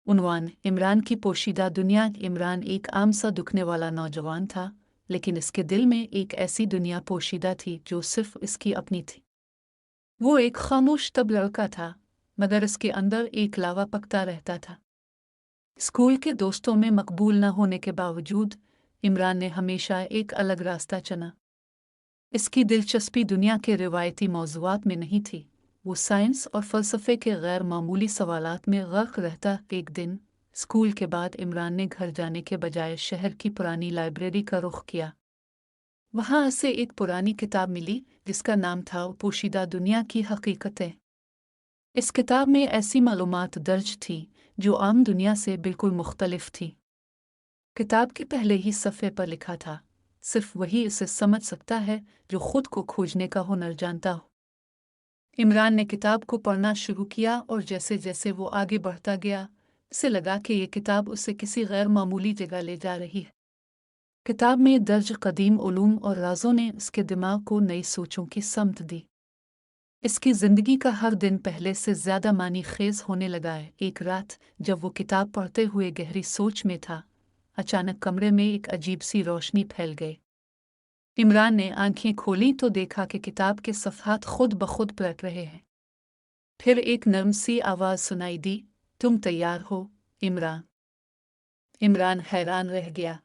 उन्वान इमरान की पोशीदा दुनिया। इमरान एक आम सा दुखने वाला नौजवान था, लेकिन इसके दिल में एक ऐसी दुनिया पोशीदा थी जो सिर्फ इसकी अपनी थी। वो एक खामोश तब लड़का था, मगर इसके अंदर एक लावा पकता रहता था। स्कूल के दोस्तों में मकबूल न होने के बावजूद इमरान ने हमेशा एक अलग रास्ता चुना। इसकी दिलचस्पी दुनिया के रिवायती मौज़ूआत में नहीं थी। वो साइंस और फ़लसफ़े के गैर मामूली सवालात में गर्क रहता। एक दिन स्कूल के बाद इमरान ने घर जाने के बजाय शहर की पुरानी लाइब्रेरी का रुख किया। वहाँ उसे एक पुरानी किताब मिली जिसका नाम था पोशीदा दुनिया की हकीकतें। इस किताब में ऐसी मालूमात दर्ज थी जो आम दुनिया से बिल्कुल मुख्तलिफ थी। किताब के पहले ही सफ़े पर लिखा था, सिर्फ वही इसे समझ सकता है जो खुद को खोजने का हुनर जानता हो। इमरान ने किताब को पढ़ना शुरू किया और जैसे जैसे वो आगे बढ़ता गया, उसे लगा कि ये किताब उसे किसी गैर मामूली जगह ले जा रही है। किताब में दर्ज कदीम उलूम और राज़ों ने उसके दिमाग को नई सोचों की समत दी। इसकी ज़िंदगी का हर दिन पहले से ज़्यादा मानी खेज होने लगा है। एक रात जब वो किताब पढ़ते हुए गहरी सोच में था, अचानक कमरे में एक अजीब सी रोशनी फैल गई। इमरान ने आंखें खोली तो देखा कि किताब के सफ़हात खुद ब खुद पलट रहे हैं। फिर एक नर्म सी आवाज़ सुनाई दी, तुम तैयार हो इमरान? इमरान हैरान रह गया।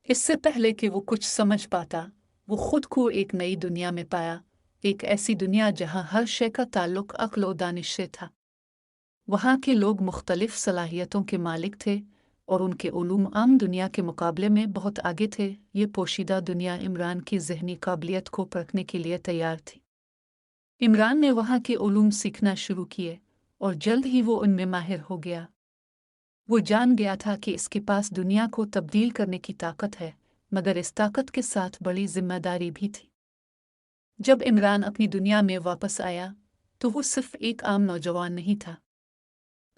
इससे पहले कि वो कुछ समझ पाता, वो खुद को एक नई दुनिया में पाया। एक ऐसी दुनिया जहाँ हर शय का ताल्लुक अक्ल और दानिश से था। वहाँ के लोग मुख्तलिफ सलाहियतों के मालिक थे और उनके उलूम आम दुनिया के मुकाबले में बहुत आगे थे। ये पोशीदा दुनिया इमरान की ज़हनी काबिलियत को परखने के लिए तैयार थी। इमरान ने वहाँ के उलूम सीखना शुरू किए और जल्द ही वो उनमें माहिर हो गया। वो जान गया था कि इसके पास दुनिया को तब्दील करने की ताकत है, मगर इस ताकत के साथ बड़ी जिम्मेदारी भी थी। जब इमरान अपनी दुनिया में वापस आया, तो वो सिर्फ एक आम नौजवान नहीं था।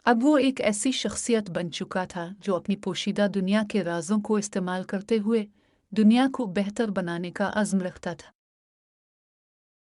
अब वो एक ऐसी शख्सियत बन चुका था जो अपनी पोशीदा दुनिया के राज़ों को इस्तेमाल करते हुए दुनिया को बेहतर बनाने का अज़्म रखता था।